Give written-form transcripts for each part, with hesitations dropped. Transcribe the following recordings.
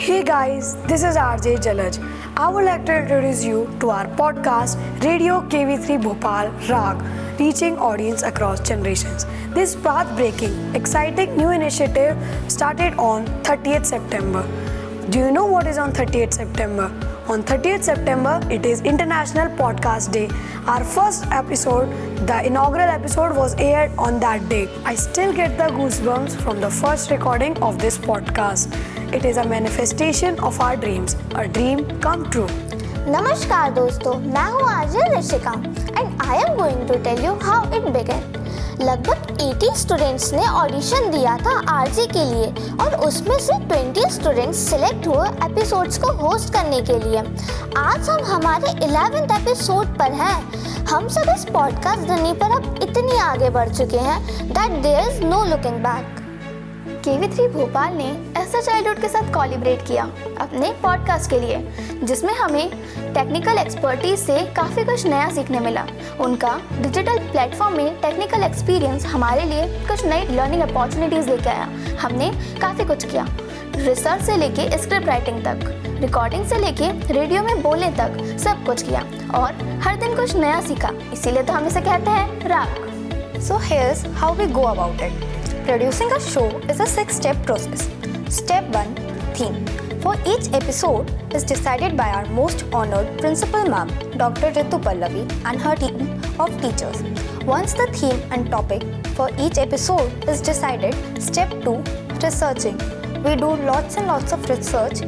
Hey guys, this is RJ Jalaj. I would like to introduce you to our podcast Radio KV3 Bhopal Raag, reaching audience across generations. This path-breaking, exciting new initiative started on 30th September. Do you know what is on 30th September? On 30th September, it is International Podcast Day. Our first episode, the inaugural episode, was aired on that day. I still get the goosebumps from the first recording of this podcast. It is a manifestation of our dreams, a dream come true. नमस्कार दोस्तों, मैं हूँ RJ Rishika and I am going to tell you how it began. लगभग 80 students ने audition दिया था RJ के लिए और उसमें से 20 स्टूडेंट्स सिलेक्ट हुए एपिसोड्स को होस्ट करने के लिए। आज हम हमारे 11th एपिसोड पर हैं। हम सब इस पॉडकास्ट जर्नी पर अब इतनी आगे बढ़ चुके हैं that there is no looking back. KV3 Bhopal ने ऐसा चाइल्डहुड के साथ कोलैबोरेट किया अपने पॉडकास्ट के लिए, जिसमें हमें टेक्निकल एक्सपर्टीज से काफ़ी कुछ नया सीखने मिला। उनका डिजिटल प्लेटफॉर्म में टेक्निकल एक्सपीरियंस हमारे लिए कुछ नई लर्निंग अपॉर्चुनिटीज़ लेके आया। हमने काफ़ी कुछ किया, रिसर्च से लेके स्क्रिप्ट राइटिंग तक, रिकॉर्डिंग से लेके रेडियो में बोलने तक सब कुछ किया और हर दिन कुछ नया सीखा। इसीलिए तो हम इसे कहते हैं राग। So here's how we go about it. Producing a show is a 6-step process. Step 1, theme. For each episode is decided by our most honored principal ma'am, Dr. Ritu Pallavi, and her team of teachers. Once the theme and topic for each episode is decided, step 2, researching. We do lots and lots of research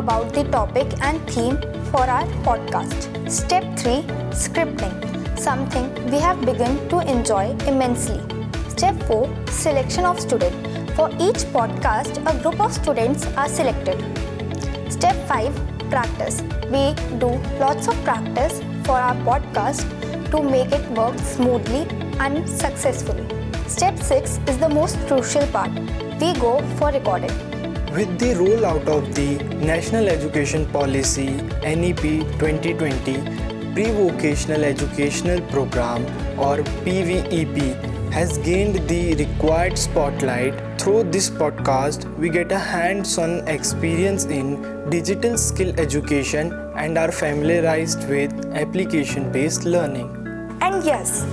about the topic and theme for our podcast. Step 3, scripting. Something we have begun to enjoy immensely. Step 4, selection of students. For each podcast, a group of students are selected. Step 5, practice. We do lots of practice for our podcast to make it work smoothly and successfully. Step 6 is the most crucial part. We go for recording. With the rollout of the National Education Policy NEP 2020, Pre-Vocational Educational Program or PVEP has gained the required spotlight. Through this podcast, we get a hands-on experience in digital skill education and are familiarized with application-based learning. And yes,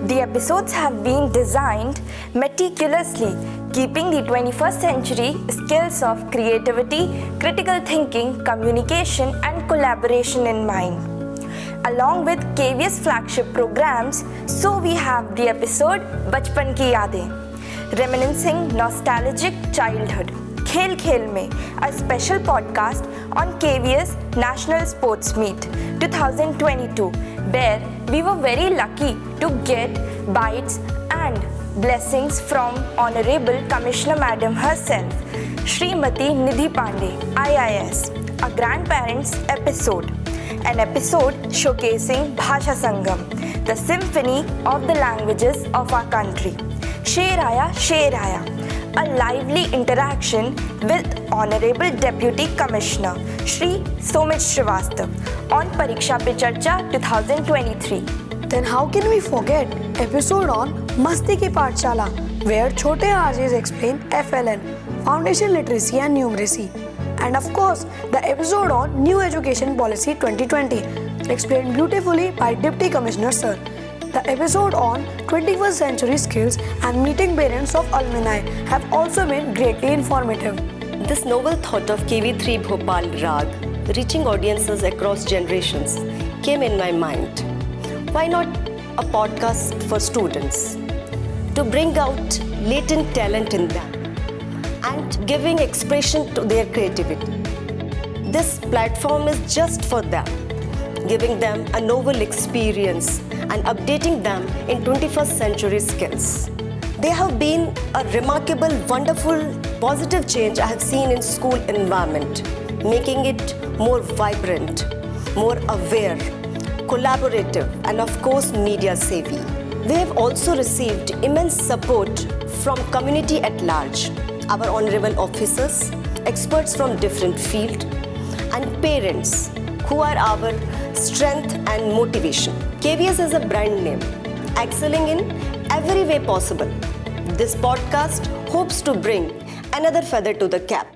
the episodes have been designed meticulously, keeping the 21st century skills of creativity, critical thinking, communication, and collaboration in mind. Along with KVS flagship programs, so we have the episode Bachpan Ki Yaadein, reminiscing nostalgic childhood. Khel Khel Mein, a special podcast on KVS National Sports Meet 2022, where we were very lucky to get bites and blessings from Honorable Commissioner Madam herself, Srimati Nidhi Pandey, IIS, a grandparents episode. An episode showcasing Bhasha Sangam, the symphony of the languages of our country. Sher Aaya, a lively interaction with Honorable Deputy Commissioner Shri Somit Srivastava on Pariksha Pe Charcha 2023. Then how can we forget episode on Masti Ki Pathshala, where Chote RJs explain FLN, Foundation Literacy and Numeracy. And of course, the episode on New Education Policy 2020, explained beautifully by Deputy Commissioner Sir. The episode on 21st Century Skills and meeting parents of alumni have also been greatly informative. This novel thought of KV3 Bhopal Raag, reaching audiences across generations, came in my mind. Why not a podcast for students to bring out latent talent in them and giving expression to their creativity? This platform is just for them, giving them a novel experience and updating them in 21st century skills. They have been a remarkable, wonderful, positive change I have seen in school environment, making it more vibrant, more aware, collaborative, and of course media savvy. We have also received immense support from community at large, our honorable officers, experts from different fields, and parents who are our strength and motivation. KVS is a brand name, excelling in every way possible. This podcast hopes to bring another feather to the cap.